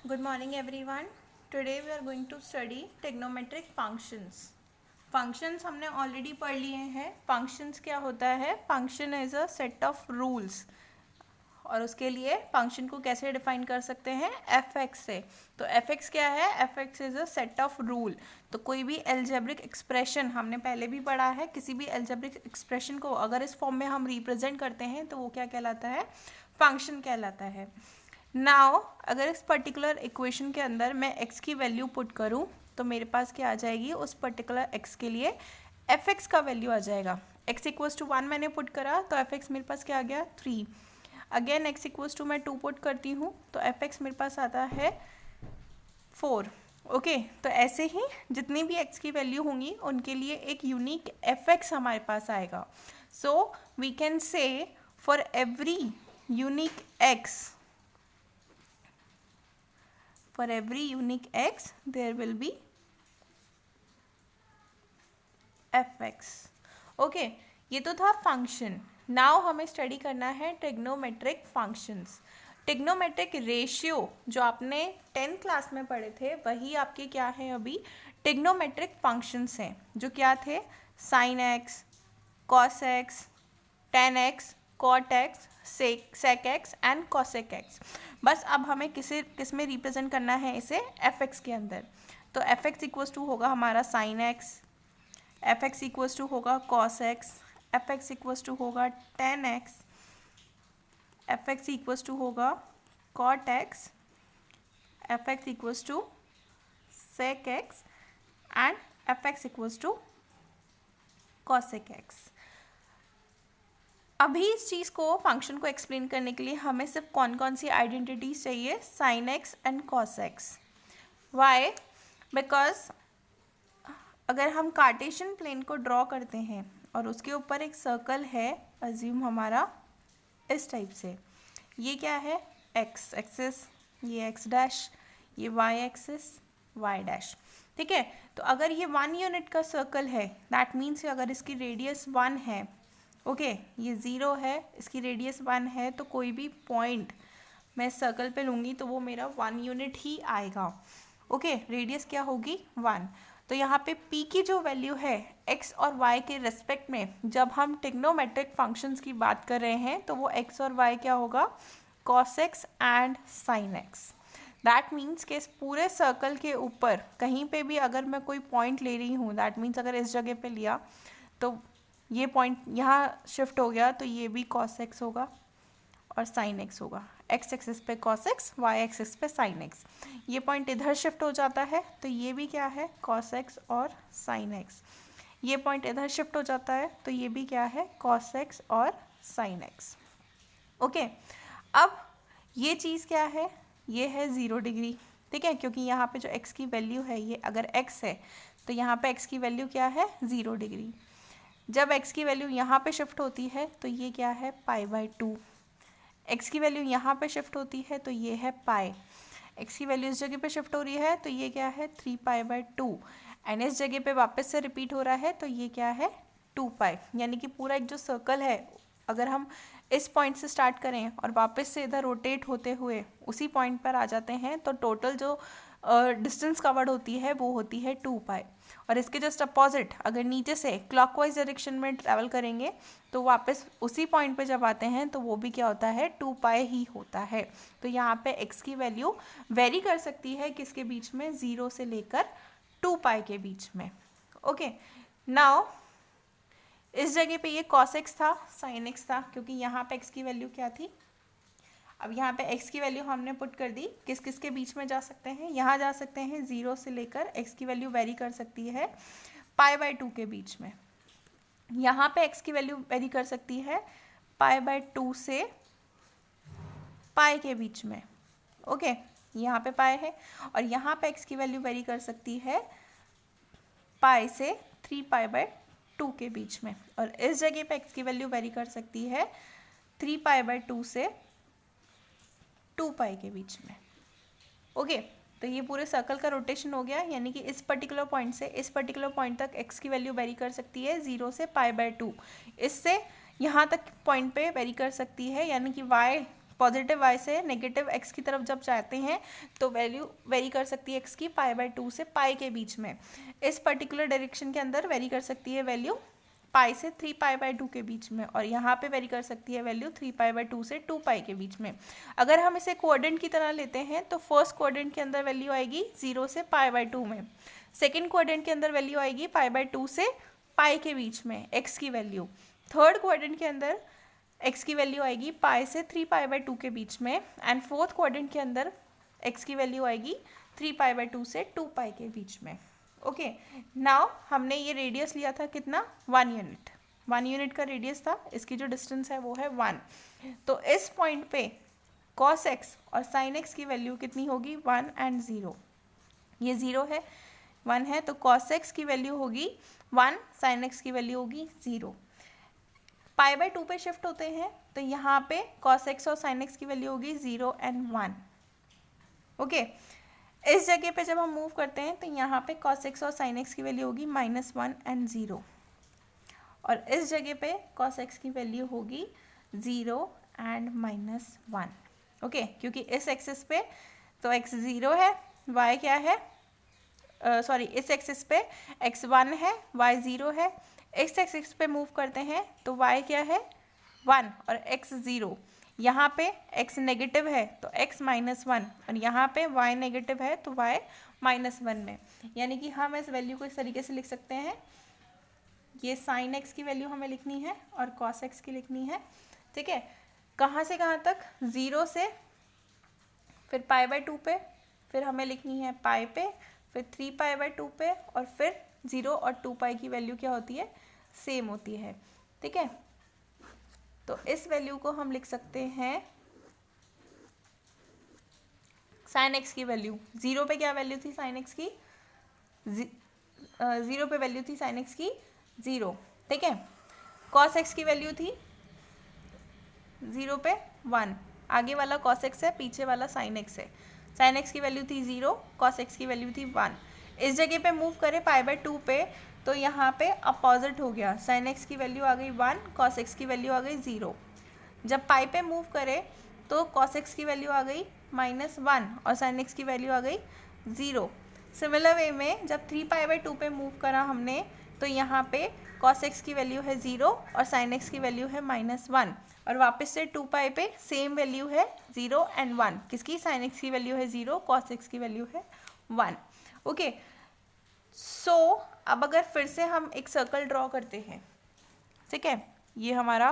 Good morning everyone. Today we are going to study trigonometric functions. Functions हमने already पढ़ लिए हैं. Functions क्या होता है? Function is a set of rules. और उसके लिए फंक्शन को कैसे डिफाइन कर सकते हैं? fx से. तो fx क्या है? fx is a set of rule. तो कोई भी एल्जेब्रिक एक्सप्रेशन हमने पहले भी पढ़ा है, किसी भी एल्जेब्रिक एक्सप्रेशन को अगर इस फॉर्म में हम रिप्रेजेंट करते हैं तो वो क्या कहलाता है? फंक्शन कहलाता है. नाउ अगर इस पर्टिकुलर इक्वेशन के अंदर मैं x की वैल्यू पुट करूं तो मेरे पास क्या आ जाएगी? उस पर्टिकुलर x के लिए fx का वैल्यू आ जाएगा. x इक्वल्स टू 1 मैंने पुट करा तो fx मेरे पास क्या आ गया? 3. अगेन x इक्वल्स टू मैं 2 पुट करती हूँ तो fx मेरे पास आता है 4. ओके, तो ऐसे ही जितनी भी x की वैल्यू होंगी उनके लिए एक यूनिक fx हमारे पास आएगा. So we can say for every unique x, for every unique x there will be fx. Okay, ये तो था फंक्शन. नाउ हमें स्टडी करना है ट्रिग्नोमेट्रिक फंक्शंस. ट्रिग्नोमेट्रिक रेशियो जो आपने 10th क्लास में पढ़े थे वही आपके क्या है अभी? ट्रिग्नोमेट्रिक फंक्शंस हैं. जो क्या थे? Sine x, cos x, tan x, cot x, sec x and cosec x. बस अब हमें किस में रिप्रेजेंट करना है इसे? एफ एक्स के अंदर. तो एफ एक्स इक्वल्स टू होगा हमारा sine x, f x equals to होगा cos x, f x equals to होगा tan x, f x equals to होगा cot x, f x equals to sec x and f x equals to cosec x. अभी इस चीज़ को function को explain करने के लिए हमें सिर्फ कौन कौन सी आइडेंटिटीज चाहिए? Sine x and cos x. Why? Because अगर हम कार्टेशियन प्लेन को ड्रॉ करते हैं और उसके ऊपर एक सर्कल है, अज्यूम हमारा इस टाइप से, ये क्या है? एक्स एक्सिस, ये एक्स डैश, ये वाई एक्सिस, वाई डैश. ठीक है, तो अगर ये 1 यूनिट का सर्कल है दैट मीन्स अगर इसकी रेडियस 1 है, ओके, ये 0 है, इसकी रेडियस 1 है, तो कोई भी पॉइंट मैं सर्कल पे लूँगी तो वो मेरा 1 यूनिट ही आएगा. ओके, रेडियस क्या होगी? 1. तो यहाँ पे p की जो वैल्यू है x और y के रेस्पेक्ट में जब हम ट्रिग्नोमेट्रिक फंक्शंस की बात कर रहे हैं तो वो x और y क्या होगा? cos x and sin x. That means कि इस पूरे सर्कल के ऊपर कहीं पे भी अगर मैं कोई पॉइंट ले रही हूँ, दैट मीन्स अगर इस जगह पे लिया तो ये पॉइंट यहाँ शिफ्ट हो गया तो ये भी cos x होगा और sin x होगा. x एक्सिस पे cos x, y एक्सिस पे sin x. ये पॉइंट इधर शिफ्ट हो जाता है तो ये भी क्या है? cos x और sin x. ये पॉइंट इधर शिफ्ट हो जाता है तो ये भी क्या है? cos x और sin x. ओके, अब ये चीज़ क्या है? ये है 0 डिग्री. ठीक है, क्योंकि यहाँ पे जो x की वैल्यू है, ये अगर x है तो यहाँ पे x की वैल्यू क्या है? 0 डिग्री. जब x की वैल्यू यहाँ पे शिफ्ट होती है तो ये क्या है? π/2. x की वैल्यू यहाँ पे शिफ्ट होती है तो ये है पाई. x की वैल्यू इस जगह पे शिफ्ट हो रही है तो ये क्या है? 3π/2. एंड इस जगह पे वापस से रिपीट हो रहा है तो ये क्या है? 2π. यानी कि पूरा एक जो सर्कल है, अगर हम इस पॉइंट से स्टार्ट करें और वापस से इधर रोटेट होते हुए उसी पॉइंट पर आ जाते हैं तो टोटल जो डिस्टेंस कवर्ड होती है वो होती है 2π. और इसके जस्ट अपोजिट अगर नीचे से क्लॉकवाइज डायरेक्शन में ट्रैवल करेंगे तो वापस उसी पॉइंट पे जब आते हैं तो वो भी क्या होता है? 2π ही होता है. तो यहाँ पे x की वैल्यू वेरी कर सकती है किसके बीच में? 0 से लेकर 2π के बीच में. ओके, नाउ इस जगह पे ये cos x था, sin x था, क्योंकि यहाँ पे x की वैल्यू क्या थी? अब यहाँ पे x की वैल्यू हमने पुट कर दी. किस किस के बीच में जा सकते हैं? यहाँ जा सकते हैं 0 से लेकर, x की वैल्यू वेरी कर सकती है π/2 के बीच में. यहाँ पे x की वैल्यू वेरी कर सकती है π/2 से पाई के बीच में. ओके, यहाँ पे पाई है और यहाँ पे x की वैल्यू वेरी कर सकती है पाई से 3π/2 के बीच में. और इस जगह पे x की वैल्यू वेरी कर सकती है 3π/2 से 2π के बीच में. ओके, तो ये पूरे सर्कल का रोटेशन हो गया. यानी कि इस पर्टिकुलर पॉइंट से इस पर्टिकुलर पॉइंट तक x की वैल्यू वेरी कर सकती है 0 से π/2. इससे यहाँ तक पॉइंट पे वेरी कर सकती है, यानी कि y पॉजिटिव y से नेगेटिव x की तरफ जब जाते हैं तो वैल्यू वेरी कर सकती है x की π/2 से पाई के बीच में। इस पर्टिकुलर डायरेक्शन के अंदर वेरी कर सकती है वैल्यू पाई से 3π/2 के बीच में, और यहाँ पे वेरी कर सकती है वैल्यू 3π/2 से 2π के बीच में। अगर हम इसे कोऑर्डिनेट की तरह लेते हैं तो फर्स्ट कोऑर्डिनेट के अंदर वैल्यू आएगी 0 से π/2 में, सेकेंड कोऑर्डिनेट के अंदर वैल्यू आएगी π/2 से पाई के बीच में x की वैल्यू, थर्ड कोऑर्डिनेट के अंदर x की वैल्यू आएगी पाई से 3π/2 के बीच में, एंड फोर्थ कोऑर्डिनेट के अंदर x की वैल्यू आएगी 3π/2 से 2π के बीच में। ओके, नाउ हमने ये रेडियस लिया था कितना, 1 यूनिट, 1 यूनिट का रेडियस था, इसकी जो डिस्टेंस है वो है 1। तो इस पॉइंट पे cos x और sin x की वैल्यू कितनी होगी, 1 एंड 0। ये 0 है, 1 है, तो cos x की वैल्यू होगी 1, sin x की वैल्यू होगी 0। π/2 पे शिफ्ट होते हैं तो यहाँ पे cos x और sin x की वैल्यू होगी 0 एंड 1। ओके, इस जगह पे जब हम मूव करते हैं तो यहाँ पे cos x और sin x की वैल्यू होगी -1 एंड 0, और इस जगह पे cos x की वैल्यू होगी 0 एंड -1। ओके, क्योंकि इस एक्सिस पे तो x 0 है, y क्या है, सॉरी इस एक्सिस पे x 1 है, y 0 है। इस एक्सिस पे मूव करते हैं तो y क्या है, 1 और x 0। यहाँ पे x नेगेटिव है तो x -1, और यहाँ पे y नेगेटिव है तो y -1 में। यानी कि हम इस वैल्यू को इस तरीके से लिख सकते हैं, ये sin x की वैल्यू हमें लिखनी है और cos x की लिखनी है। ठीक है, कहाँ से कहाँ तक, 0 से फिर π/2 पे, फिर हमें लिखनी है पाई पे, फिर 3π/2 पे, और फिर 0 और 2π की वैल्यू क्या होती है, सेम होती है। ठीक है, तो इस वैल्यू को हम लिख सकते हैं sin x की वैल्यू, 0 पे क्या वैल्यू थी sin x की, 0 पे वैल्यू थी sin x की 0। ठीक है, cos x की वैल्यू थी 0 पे 1, आगे वाला cos x है, पीछे वाला sin x है। sin x की वैल्यू थी 0, cos x की वैल्यू थी 1। इस जगह पे मूव करें π/2 पे तो यहाँ पे अपोजिट हो गया, sin x की वैल्यू आ गई 1, cos x की वैल्यू आ गई 0। जब पाई पे मूव करें तो cos x की वैल्यू आ गई -1 और sin x की वैल्यू आ गई 0। सिमिलर वे में जब 3π/2 पे मूव करा हमने तो यहाँ पे cos x की वैल्यू है 0 और sin x की वैल्यू है -1, और वापस से 2π पे सेम वैल्यू है 0 एंड 1। किसकी, sin x की वैल्यू है 0, cos x की वैल्यू है 1। ओके, सो अब अगर फिर से हम एक सर्कल ड्रॉ करते हैं, ठीक है, ये हमारा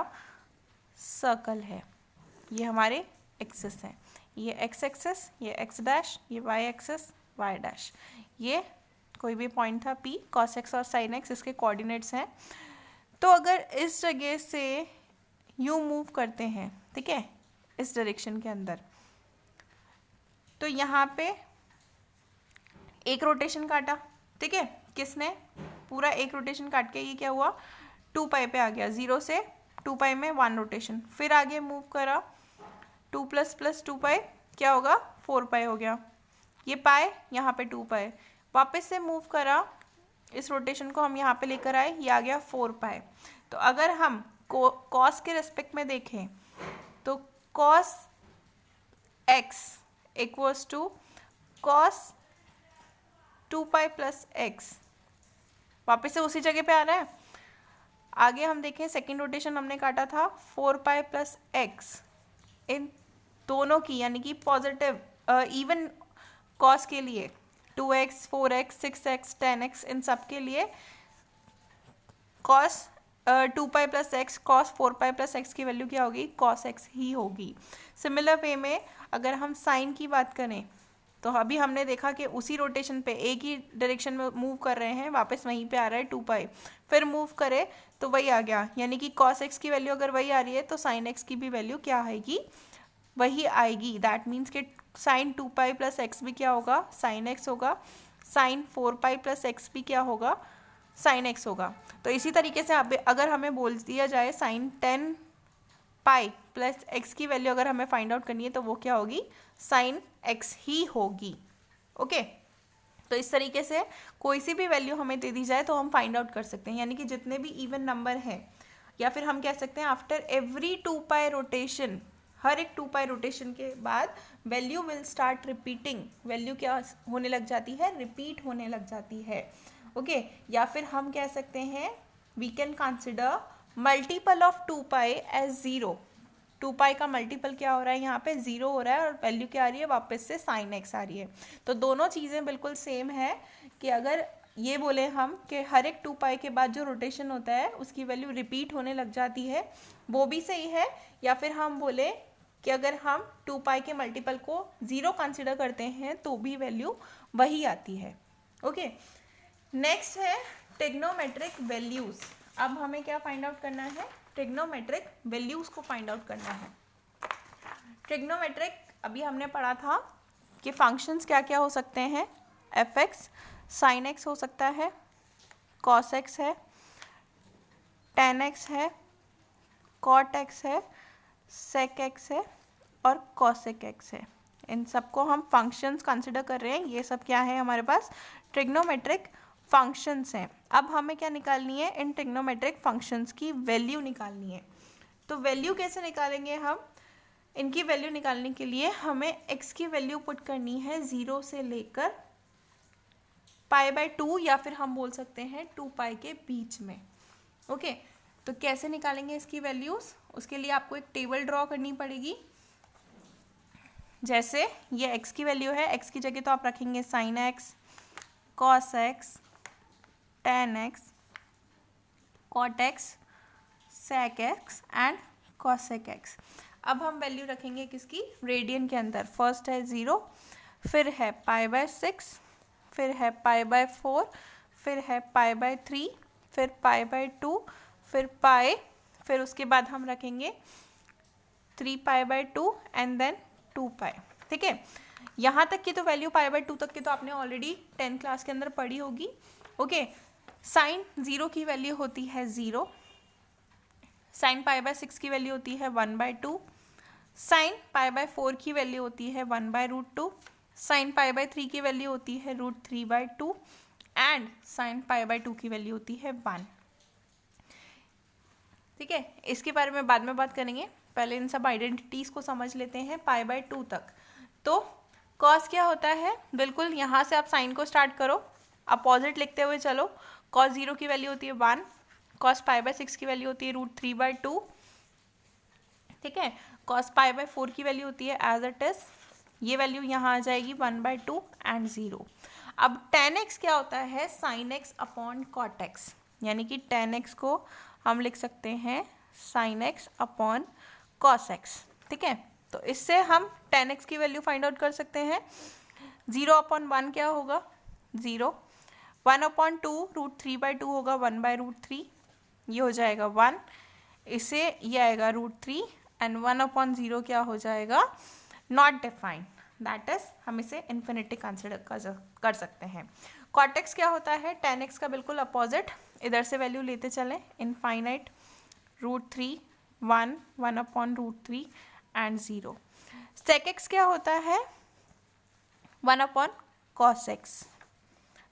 सर्कल है, ये हमारे एक्सिस हैं, ये x एक्सिस, ये x डैश, ये y एक्सिस, y डैश, ये कोई भी पॉइंट था P, cos x और sin x इसके कोऑर्डिनेट्स हैं। तो अगर इस जगह से यूँ मूव करते हैं, ठीक है, इस डायरेक्शन के अंदर, तो यहाँ पे एक रोटेशन काटा, ठीक है, किसने, पूरा एक रोटेशन काट के ये क्या हुआ, 2π पे आ गया, 0 से 2π में 1 रोटेशन, फिर आगे मूव करा 2 + 2π क्या होगा, 4π हो गया, ये पाए यहाँ पे 2π, वापस से मूव करा, इस रोटेशन को हम यहाँ पे लेकर आए, ये आ गया 4π। तो अगर हम cos के रेस्पेक्ट में देखें तो cos x equals to cos 2π + x, वापस से उसी जगह पे आ रहा है। आगे हम देखें, सेकेंड रोटेशन हमने काटा था 4π + x, इन दोनों की यानी कि पॉजिटिव इवन cos के लिए 2x, 4x, 6x, 10x, इन सब के लिए cos 2π + x, cos 4π + x की वैल्यू क्या होगी, cos x ही होगी। सिमिलर वे में अगर हम साइन की बात करें तो अभी हमने देखा कि उसी रोटेशन पे एक ही डायरेक्शन में मूव कर रहे हैं, वापस वहीं पे आ रहा है 2π, फिर मूव करे तो वही आ गया, यानी कि cos x की वैल्यू अगर वही आ रही है तो sin x की भी वैल्यू क्या आएगी, वही आएगी। दैट मीन्स कि sin 2π + x भी क्या होगा, sin x होगा, sin 4π + x भी क्या होगा, sin x होगा। तो इसी तरीके से अगर हमें बोल दिया जाए sin 10π + x की वैल्यू अगर हमें फाइंड आउट करनी है तो वो क्या होगी, sin x ही होगी। ओके, तो इस तरीके से कोई सी भी वैल्यू हमें दे दी जाए तो हम फाइंड आउट कर सकते हैं, यानी कि जितने भी इवन नंबर हैं, या फिर हम कह सकते हैं आफ्टर एवरी 2π रोटेशन हर एक 2 पाई रोटेशन के बाद value will start repeating, value क्या होने लग जाती है, रिपीट होने लग जाती है। ओके या फिर हम कह सकते हैं we can consider multiple of 2 pi as 0। 2 pi का मल्टीपल क्या हो रहा है, यहाँ पे 0 हो रहा है और वैल्यू क्या आ रही है, वापस से साइन एक्स आ रही है। तो दोनों चीज़ें बिल्कुल सेम है कि अगर ये बोले हम कि हर एक 2 पाई के बाद जो रोटेशन होता है उसकी वैल्यू रिपीट होने लग जाती है, वो भी सही है। या फिर हम बोले कि अगर हम 2 पाई के मल्टीपल को 0 कंसिडर करते हैं तो भी वैल्यू वही आती है। ओके नेक्स्ट है ट्रिग्नोमेट्रिक वैल्यूज। अब हमें क्या फाइंड आउट करना है, ट्रिग्नोमेट्रिक वैल्यूज को फाइंड आउट करना है। ट्रिग्नोमेट्रिक अभी हमने पढ़ा था कि फंक्शंस क्या क्या हो सकते हैं, एफ एक्स साइन एक्स हो सकता है, कॉस एक्स है, टेन एक्स है, कॉट एक्स है, सेक एक्स है और कॉसेक एक्स है। इन सबको हम फंक्शंस कंसिडर कर रहे हैं। ये सब क्या है, हमारे पास ट्रिग्नोमेट्रिक फंक्शंस हैं। अब हमें क्या निकालनी है, इन ट्रिग्नोमेट्रिक फंक्शंस की वैल्यू निकालनी है। तो वैल्यू कैसे निकालेंगे हम, इनकी वैल्यू निकालने के लिए हमें x की वैल्यू पुट करनी है 0 से लेकर π/2 या फिर हम बोल सकते हैं 2 पाई के बीच में। ओके तो कैसे निकालेंगे इसकी वैल्यूज, उसके लिए आपको एक टेबल ड्रॉ करनी पड़ेगी। जैसे ये x की वैल्यू है, x की जगह तो आप रखेंगे sine x, cos x, tan x, cot x, sec x and cosec x. अब हम वैल्यू रखेंगे किसकी, रेडियन के अंदर। फर्स्ट है 0, फिर है π/6, फिर है π/4, फिर है π/3, फिर π/2, फिर पाई, फिर उसके बाद हम रखेंगे 3π/2 एंड देन 2 पाई। ठीक है, यहाँ तक की तो वैल्यू π/2 तक की तो आपने ऑलरेडी 10th क्लास के अंदर पढ़ी होगी। ओके साइन 0 की वैल्यू होती है 0, साइन π/6 की वैल्यू होती है 1/2, साइन π/4 की वैल्यू होती है 1/√2, साइन π/3 की वैल्यू होती है √3/2 एंड साइन π/2 की वैल्यू होती है 1। ठीक है, इसके बारे में बाद में बात करेंगे, पहले इन सब आइडेंटिटीज को समझ लेते हैं। π/2 तक तो कॉस क्या होता है, बिल्कुल यहाँ से आप साइन को स्टार्ट करो, अपोजिट लिखते हुए चलो। कॉस 0 की वैल्यू होती है 1, कॉस π/6 की वैल्यू होती है √3/2। ठीक है, कॉस π/4 की वैल्यू होती है एज इट इज, ये वैल्यू यहाँ आ जाएगी 1/2 एंड 0। अब tan x क्या होता है, sine x upon cot x, यानी कि tan x को हम लिख सकते हैं sine x upon cos x. ठीक है, तो इससे हम tan x की वैल्यू फाइंड आउट कर सकते हैं। 0/1 क्या होगा, 0, 1/2 √3/2 होगा 1/√3, ये हो जाएगा 1, इसे ये आएगा √3 एंड 1/0 क्या हो जाएगा, नॉट डिफाइंड, दैट इज हम इसे इन्फिनिटी कंसिडर कर सकते हैं। कॉट एक्स क्या होता है, tan x का बिल्कुल अपोजिट, इधर से वैल्यू लेते चलें, इनफाइनाइट, √3, 1, 1/√3 एंड 0। सेक एक्स क्या होता है, 1/cos x,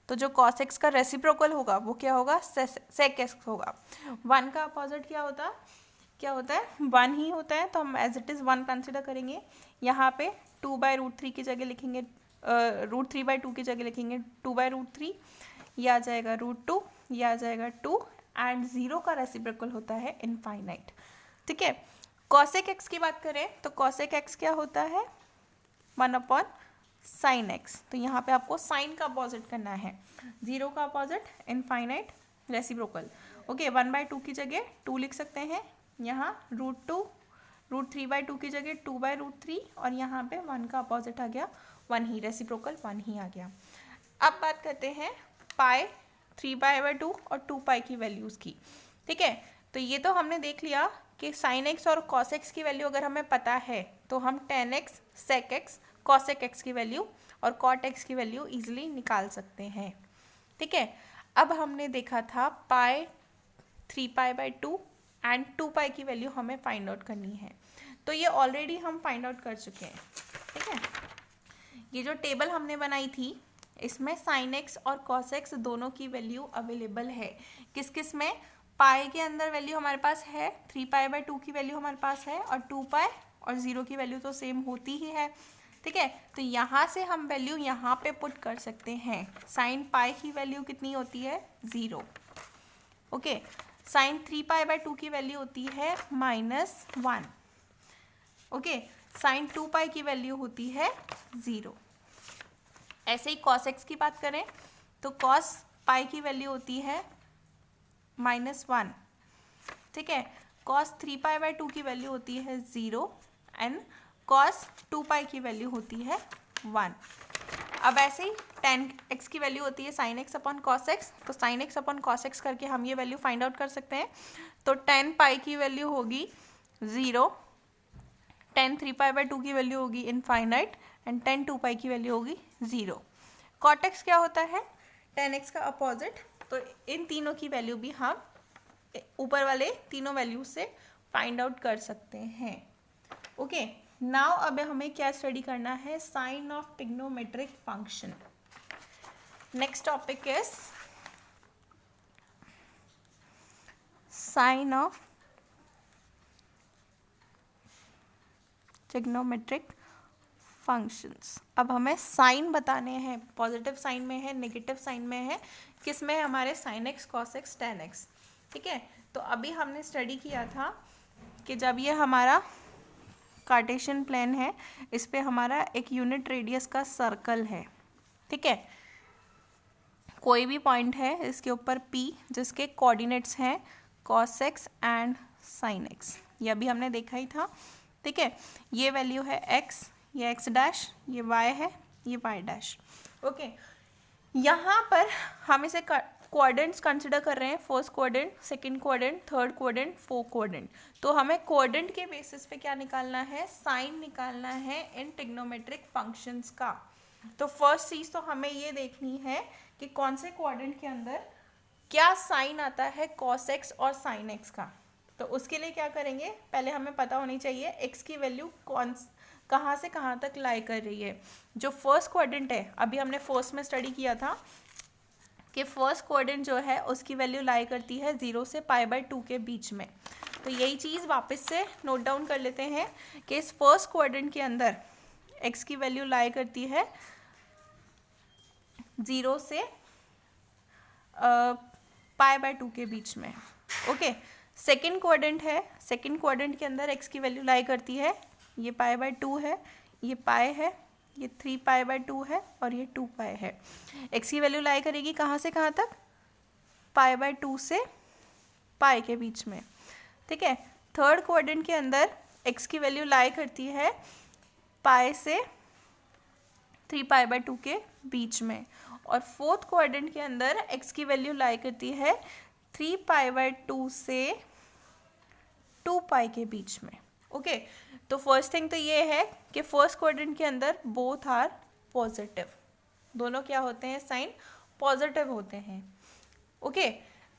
तो जो cos x का रेसिप्रोकल होगा वो क्या होगा, सेक एक्स होगा। 1 का अपोजिट क्या होता है, 1 ही होता है, तो हम एज इट इज़ 1 कंसिडर करेंगे। यहाँ पे 2/√3 की जगह लिखेंगे, √3/2 की जगह लिखेंगे 2/√3, ये आ जाएगा √2, ये आ जाएगा 2 एंड 0 का रेसिप्रोकल होता है इनफाइनाइट। ठीक है, कॉसेक एक्स की बात करें तो कॉसेक एक्स क्या होता है, 1/sin x, तो यहाँ पे आपको साइन का अपोजिट करना है, 0 का अपोजिट इनफाइनाइट रेसिप्रोकल। ओके 1/2 की जगह 2 लिख सकते हैं, यहाँ √2, √3/2 की जगह 2/√3 और यहाँ पे 1 का अपोजिट आ गया 1 ही, रेसिप्रोकल 1 ही आ गया। अब बात करते हैं पाई, 3π/2 और 2 पाई की वैल्यूज़ की। ठीक है, तो ये तो हमने देख लिया कि साइन एक्स और कॉस एक्स की वैल्यू अगर हमें पता है तो हम tan x, sec x, cosec x की वैल्यू और cot x की वैल्यू इजीली निकाल सकते हैं। ठीक है, अब हमने देखा था पाई, 3π/2 एंड 2 पाई की वैल्यू हमें फाइंड आउट करनी है, तो ये ऑलरेडी हम फाइंड आउट कर चुके हैं। ठीक है, ये जो टेबल हमने बनाई थी इसमें साइन एक्स और कॉस एक्स दोनों की वैल्यू अवेलेबल है। किस किस में, पाई के अंदर वैल्यू हमारे पास है, 3π/2 की वैल्यू हमारे पास है और 2 पाई और 0 की वैल्यू तो सेम होती ही है, ठीक है। तो यहाँ से हम वैल्यू यहाँ पे पुट कर सकते हैं। साइन पाई की वैल्यू कितनी होती है? 0। ओके, साइन 3π/2 की वैल्यू होती है -1। ओके, साइन 2π की वैल्यू होती है 0। ऐसे ही cos x की बात करें तो cos पाई की वैल्यू होती है -1, ठीक है। cos 3π/2 की वैल्यू होती है 0 एंड cos 2π की वैल्यू होती है 1। अब ऐसे ही tan x की वैल्यू होती है sin x upon cos x, तो sin x upon cos x करके हम ये वैल्यू फाइंड आउट कर सकते हैं। तो tan पाई की वैल्यू होगी 0, tan 3π/2 की वैल्यू होगी इनफाइनाइट एंड tan 2π की वैल्यू होगी 0। cot x क्या होता है? tan x का अपोजिट। तो इन तीनों की वैल्यू भी हम ऊपर वाले तीनों वैल्यू से फाइंड आउट कर सकते हैं। ओके, नाउ अब हमें क्या स्टडी करना है? Sine of trigonometric function. Next topic is sine of trigonometric functions. अब हमें साइन बताने हैं, पॉजिटिव साइन में है, नेगेटिव साइन में है, किस में है? हमारे sign x, cos x, tan x, ठीक है। तो अभी हमने स्टडी किया था कि जब ये हमारा कार्टेशियन प्लेन है, इस पे हमारा एक यूनिट रेडियस का सर्कल है, ठीक है। कोई भी पॉइंट है इसके ऊपर P जिसके कोऑर्डिनेट्स हैं cos x and sin x, ये अभी हमने देखा ही था, ठीक है। ये वैल्यू है x, ये x डैश, ये y है, ये y डैश। ओके, यहाँ पर हम इसे कोऑर्डिनेट्स कंसिडर कर रहे हैं, first coordinate, second coordinate, third coordinate, fourth coordinate. तो हमें कोऑर्डिनेट के बेसिस पे क्या निकालना है? साइन निकालना है इन ट्रिग्नोमेट्रिक फंक्शंस का। तो फर्स्ट चीज तो हमें ये देखनी है कि कौन से कोऑर्डिनेट के अंदर क्या साइन आता है cos x और sin x का। तो उसके लिए क्या करेंगे? पहले हमें पता होनी चाहिए x की वैल्यू कहाँ से कहाँ तक लाई कर रही है। जो फर्स्ट कोऑर्डिनेट है, अभी हमने फर्स्ट में स्टडी किया था कि फर्स्ट कोऑर्डिनेट जो है उसकी वैल्यू लाई करती है 0 से π/2 के बीच में। तो यही चीज़ वापस से नोट डाउन कर लेते हैं कि इस फर्स्ट कोऑर्डिनेट के अंदर x की वैल्यू लाई करती है 0 से π/2 के बीच में। ओके, सेकंड कोऑर्डिनेट है, सेकंड कोऑर्डिनेट के अंदर x की वैल्यू लाई करती है, ये π/2 है, ये पाई है, ये 3π/2 है और ये 2π है। x की वैल्यू लाई करेगी कहाँ से कहाँ तक? π/2 से पाई के बीच में, ठीक है। थर्ड कोऑर्डिनेट के अंदर x की वैल्यू लाई करती है पाई से 3π/2 के बीच में, और फोर्थ कोऑर्डिनेट के अंदर x की वैल्यू लाई करती है 3π/2 से 2π के बीच में। ओके, तो फर्स्ट थिंग तो ये है कि फर्स्ट कोऑर्डिनेट के अंदर बोथ आर पॉजिटिव, दोनों क्या होते हैं? साइन पॉजिटिव होते हैं। ओके,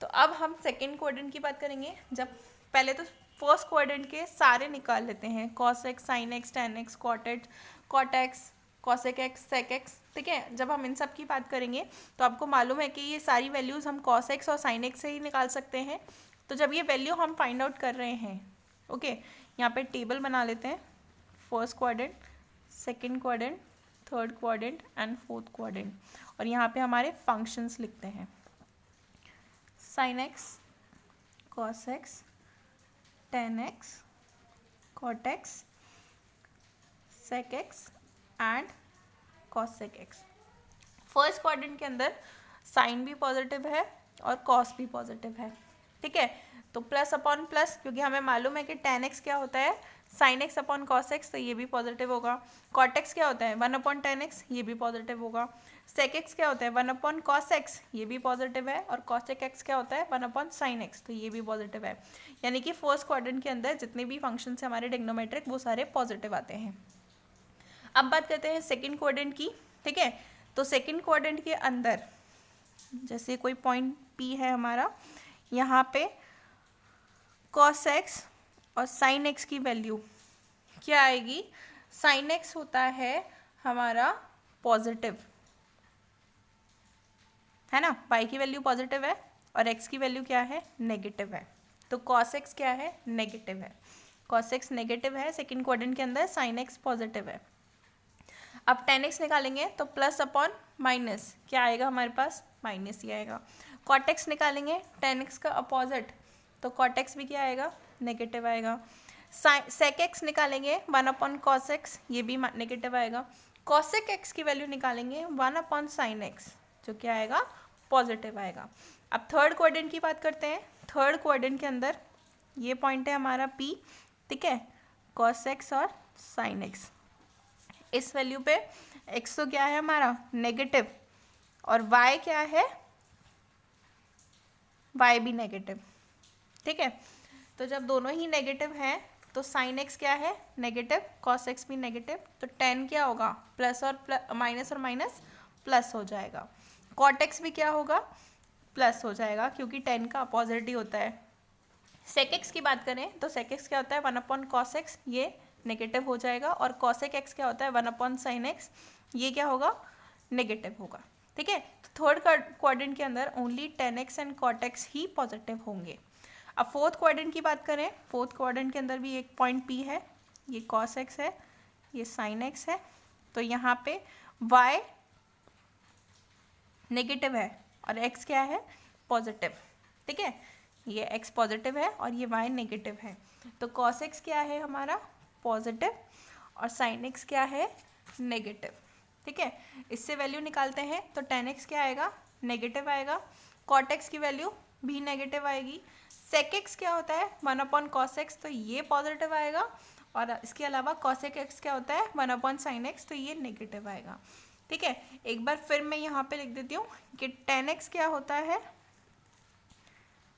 तो अब हम सेकंड कोऑर्डिनेट की बात करेंगे। जब पहले तो फर्स्ट कोऑर्डिनेट के सारे निकाल लेते हैं, cos x, sin x, tan x, cot x, cosec x, sec x, ठीक है। जब हम इन सब की बात करेंगे तो आपको मालूम है कि ये सारी वैल्यूज़ हम cos x और sin x से ही निकाल सकते हैं। तो जब ये वैल्यू हम फाइंड आउट कर रहे हैं, ओके, यहाँ पे टेबल बना लेते हैं, first quadrant, second quadrant, third quadrant and fourth quadrant, और यहाँ पे हमारे फंक्शंस लिखते हैं sin x, cos x, tan x, cot x, sec x and cosec x। First quadrant के अंदर साइन भी पॉजिटिव है और कॉस भी पॉजिटिव है, ठीक है। तो प्लस अपॉन प्लस, क्योंकि हमें मालूम है कि tan x क्या होता है? sin x upon cos x, तो ये भी पॉजिटिव होगा। cot x क्या होता है? 1/tan x, ये भी पॉजिटिव होगा। sec x क्या होता है? 1/cos x, ये भी पॉजिटिव है। और cosec x क्या होता है? 1/sin x, तो ये भी पॉजिटिव है। यानी कि फर्स्ट क्वाड्रेंट के अंदर जितने भी फंक्शन है हमारे ट्रिग्नोमेट्रिक, वो सारे पॉजिटिव आते हैं। अब बात करते हैं सेकंड क्वाड्रेंट की, ठीक है। तो सेकंड क्वाड्रेंट के अंदर जैसे कोई पॉइंट P है हमारा, यहाँ पे cos x और sin x की वैल्यू क्या आएगी? sin x होता है हमारा पॉजिटिव, है ना, y की वैल्यू पॉजिटिव है और x की वैल्यू क्या है? नेगेटिव है। तो cos x क्या है? नेगेटिव है, cos x नेगेटिव है, सेकेंड क्वाड्रेंट के अंदर sin x पॉजिटिव है। अब tan x निकालेंगे तो प्लस अपॉन माइनस क्या आएगा हमारे पास, माइनस ही आएगा। cot x निकालेंगे tan x का अपोजिट, तो cot x भी क्या आएगा, नेगेटिव आएगा। sec x निकालेंगे 1 अपॉन cos x, ये भी नेगेटिव आएगा। cosec x की वैल्यू निकालेंगे 1 अपॉन sin x, जो क्या आएगा, पॉजिटिव आएगा। अब थर्ड क्वाड्रेंट की बात करते हैं। थर्ड क्वाड्रेंट के अंदर ये पॉइंट है हमारा P, ठीक है, cos x और sin x। इस वैल्यू पे x तो क्या है हमारा, नेगेटिव, और y क्या है, y भी नेगेटिव, ठीक है। तो जब दोनों ही नेगेटिव हैं तो sin x क्या है, नेगेटिव, cos x भी नेगेटिव, तो tan क्या होगा, प्लस और माइनस प्लस हो जाएगा। cot x भी क्या होगा, प्लस हो जाएगा, क्योंकि tan का अपोजिट ही होता है। sec x की बात करें तो sec x क्या होता है, 1 अपॉन cos x, ये नेगेटिव हो जाएगा, और cosec x क्या होता है, 1 अपॉन sin x, ये क्या होगा, नेगेटिव होगा, ठीक है। तो थर्ड क्वाड्रेंट के अंदर only tan x and cot x he positive होंगे। अब फोर्थ क्वाड्रेंट की बात करें, फोर्थ क्वाड्रेंट के अंदर भी एक पॉइंट P है, ये cos x है, ये sin x है, तो यहाँ पे y नेगेटिव है और x क्या है, पॉजिटिव, ठीक है। ये x पॉजिटिव है और ये y नेगेटिव है, तो cos x क्या है हमारा, पॉजिटिव, और sin x क्या है, नेगेटिव, ठीक है। इससे वैल्यू निकालते हैं तो tan x क्या आएगा, नेगेटिव आएगा, cot x की वैल्यू भी नेगेटिव आएगी, sec x क्या होता है, 1 अपॉन cos x, तो ये पॉजिटिव आएगा, और इसके अलावा cosec x क्या होता है, 1 अपॉन sin x, तो ये नेगेटिव आएगा, ठीक है। एक बार फिर मैं यहाँ पे लिख देती हूँ कि tan x क्या होता है,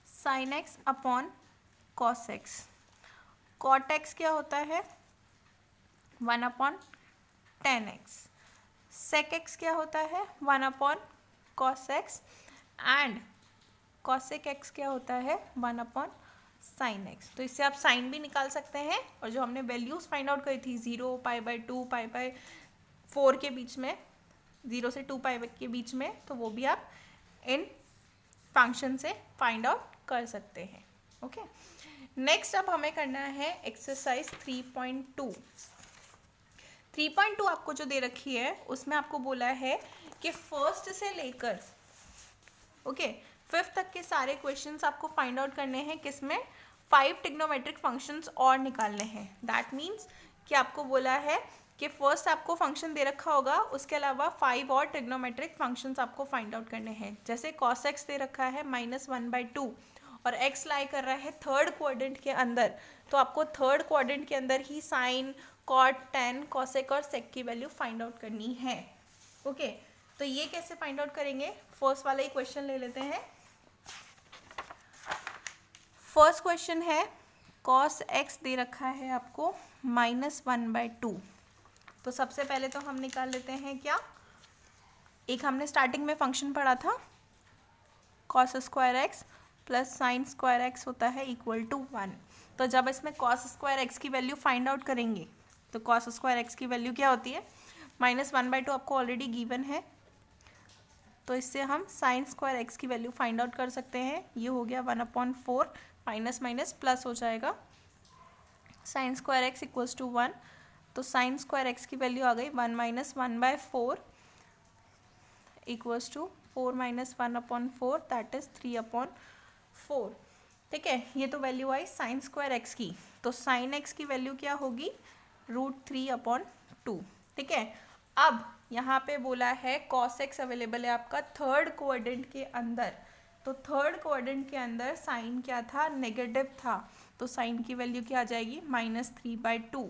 sin x upon cos x, cot x क्या होता है, 1 upon tan x, sec x क्या होता है, 1 upon cos x, and cosec x क्या होता है, 1 अपॉन sin x। तो इससे आप साइन भी निकाल सकते हैं, और जो हमने वैल्यूज फाइंड आउट करी थी 0, π/2, π/4 के बीच में, 0 से 2 पाई के बीच में, तो वो भी आप इन फंक्शन से फाइंड आउट कर सकते हैं। ओके, नेक्स्ट अब हमें करना है एक्सरसाइज 3.2। 3.2 आपको जो दे रखी है उसमें आपको बोला है कि फर्स्ट से लेकर फिफ्थ तक के सारे क्वेश्चंस आपको फाइंड आउट करने हैं, किसमें, 5 ट्रिग्नोमेट्रिक फंक्शंस और निकालने हैं। दैट मीन्स कि आपको बोला है कि फर्स्ट आपको फंक्शन दे रखा होगा, उसके अलावा 5 और ट्रिग्नोमेट्रिक फंक्शंस आपको फाइंड आउट करने हैं। जैसे cos x दे रखा है -1/2 और x लाई कर रहा है थर्ड क्वाड्रेंट के अंदर, तो आपको थर्ड क्वाड्रेंट के अंदर ही साइन, कॉट, tan, cosec और sec की वैल्यू फाइंड आउट करनी है। ओके, तो ये कैसे फाइंड आउट करेंगे, फर्स्ट वाला ही क्वेश्चन ले लेते हैं। फर्स्ट क्वेश्चन है cos x दे रखा है आपको -1/2। तो सबसे पहले तो हम निकाल लेते हैं क्या, एक हमने स्टार्टिंग में फंक्शन पढ़ा था cos square x plus sign square x होता है इक्वल टू 1। तो जब इसमें cos स्क्वायर x की वैल्यू फाइंड आउट करेंगे तो cos स्क्वायर x की वैल्यू क्या होती है, -1/2 आपको ऑलरेडी गिवन है, तो इससे हम साइन स्क्वायर x की वैल्यू फाइंड आउट कर सकते हैं। ये हो गया 1/4, माइनस माइनस प्लस हो जाएगा, sine square x equals to 1, तो साइन स्क्वायर x की वैल्यू आ गई 1 - 1/4 इक्वल्स टू 4 - 1/4, दैट इज 3/4। ठीक है, ये तो वैल्यू आई साइन स्क्वायर x की, तो साइन x की वैल्यू क्या होगी, √3/2। ठीक है, अब यहाँ पे बोला है cos x अवेलेबल है आपका थर्ड क्वाड्रेंट के अंदर, तो थर्ड क्वाड्रेंट के अंदर साइन क्या था, नेगेटिव था, तो साइन की वैल्यू क्या आ जाएगी, -3/2।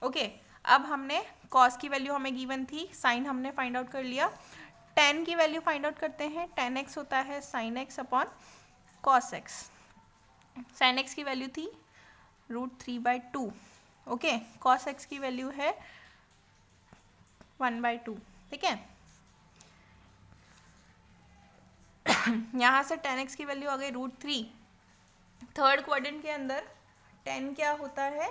ओके, अब हमने cos की वैल्यू हमें गिवन थी, साइन हमने फाइंड आउट कर लिया, tan की वैल्यू फाइंड आउट करते हैं। tan x होता है sin x upon cos x, sin x की वैल्यू थी √3/2। ओके, cos x की वैल्यू है 1/2। ठीक है, यहाँ से tan x की वैल्यू आ गई √3। थर्ड क्वाड्रेंट के अंदर tan क्या होता है,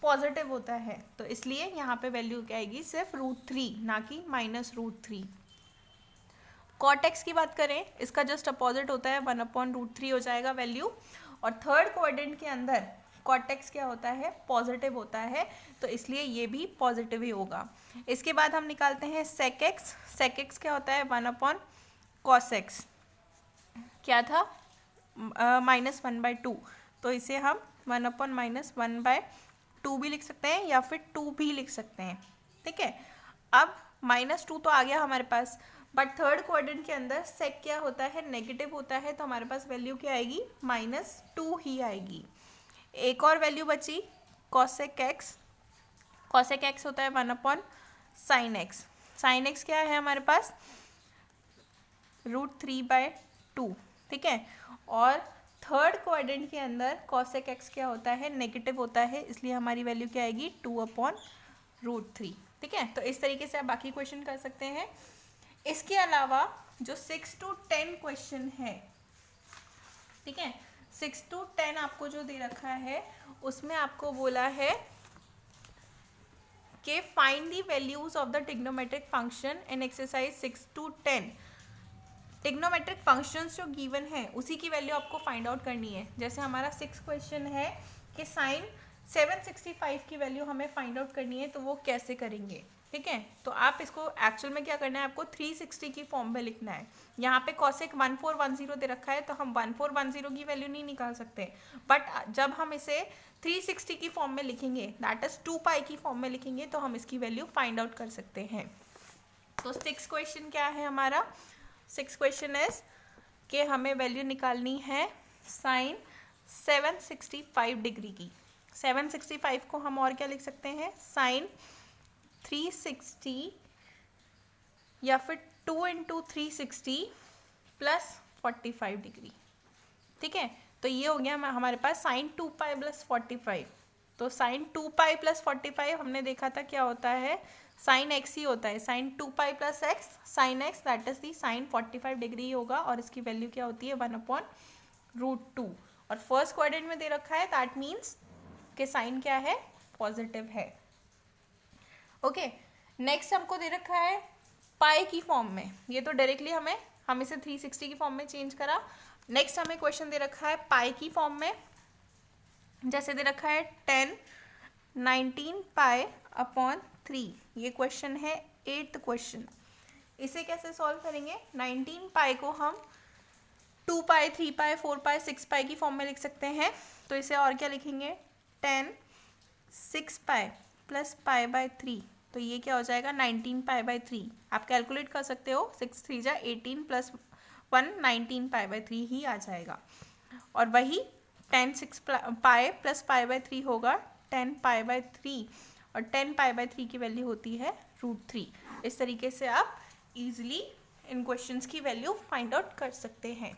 पॉजिटिव होता है, तो इसलिए यहाँ पे वैल्यू क्या आएगी, सिर्फ √3, ना कि -√3। cot x की बात करें, इसका जस्ट अपोजिट होता है, 1/√3 हो जाएगा वैल्यू, और थर्ड क्वाड्रेंट के अंदर कॉट एक्स क्या होता है, पॉजिटिव होता है, तो इसलिए ये भी पॉजिटिव ही होगा। इसके बाद हम निकालते हैं सेक एक्स। सेक एक्स क्या होता है, 1 कॉस एक्स, क्या था, -1/2, तो इसे हम 1/-1/2 भी लिख सकते हैं या फिर 2 भी लिख सकते हैं, ठीक है। अब -2 तो आ गया हमारे पास, बट थर्ड क्वाड्रेंट के अंदर सेक क्या होता है, नेगेटिव होता है, तो हमारे पास वैल्यू क्या आएगी, -2 ही आएगी। एक और वैल्यू बची कॉसेक एक्स। कॉसेक एक्स होता है 1/sin एक्स। साइन एक्स क्या है हमारे पास, √3/2, ठीक है। और थर्ड क्वाड्रेंट के अंदर कॉसेक एक्स क्या होता है, नेगेटिव होता है, इसलिए हमारी वैल्यू क्या आएगी, 2/√3, ठीक है। तो इस तरीके से आप बाकी क्वेश्चन कर सकते हैं। इसके अलावा जो 6 to 10 क्वेश्चन है, ठीक है, 6 to 10 आपको जो दे रखा है उसमें आपको बोला है कि find the values of the trigonometric function in exercise 6 to 10। Trigonometric functions जो गिवन है उसी की वैल्यू आपको फाइंड आउट करनी है। जैसे हमारा 6 क्वेश्चन है कि साइन 765 की वैल्यू हमें फाइंड आउट करनी है, तो वो कैसे करेंगे, ठीक है। तो आप इसको एक्चुअल में क्या करना है, आपको 360 की फॉर्म में लिखना है। यहाँ पे कॉसेक 1410 दे रखा है, तो हम 1410 की वैल्यू नहीं निकाल सकते, बट जब हम इसे 360 की फॉर्म में लिखेंगे, दैट इज 2π की फॉर्म में लिखेंगे, तो हम इसकी वैल्यू फाइंड आउट कर सकते हैं। तो 6 क्वेश्चन क्या है हमारा, 6 क्वेश्चन इज कि हमें वैल्यू निकालनी है साइन 765 डिग्री की। 765 को हम और क्या लिख सकते हैं, साइन 360 या फिर 2 × 360 + 45 डिग्री, ठीक है। तो ये हो गया हमारे पास साइन 2π + 45। तो साइन 2π + 45 हमने देखा था क्या होता है, साइन एक्स ही होता है, sine 2π + x sine x, that is the sine 45 degree होगा, और इसकी वैल्यू क्या होती है, 1/√2। और फर्स्ट क्वाड्रेंट में दे रखा है, दैट मीन्स कि साइन क्या है, पॉजिटिव है। ओके, नेक्स्ट हमको दे रखा है पाई की फॉर्म में, ये तो डायरेक्टली हम इसे 360 की फॉर्म में चेंज करा। नेक्स्ट हमें क्वेश्चन दे रखा है पाई की फॉर्म में, जैसे दे रखा है 10 19π/3। ये क्वेश्चन है 8th क्वेश्चन। इसे कैसे सॉल्व करेंगे, 19π को हम 2π 3π 4π 6π की फॉर्म में लिख सकते हैं, तो इसे और क्या लिखेंगे, 10 6π + π/3, तो ये क्या हो जाएगा, 19π/3। आप कैलकुलेट कर सकते हो, 6 3 जा 18 + 1 19π/3 ही आ जाएगा। और वही 10 6π + π/3 होगा 10π/3, और 10π/3 की वैल्यू होती है √3। इस तरीके से आप इजीली इन क्वेश्चंस की वैल्यू फाइंड आउट कर सकते हैं।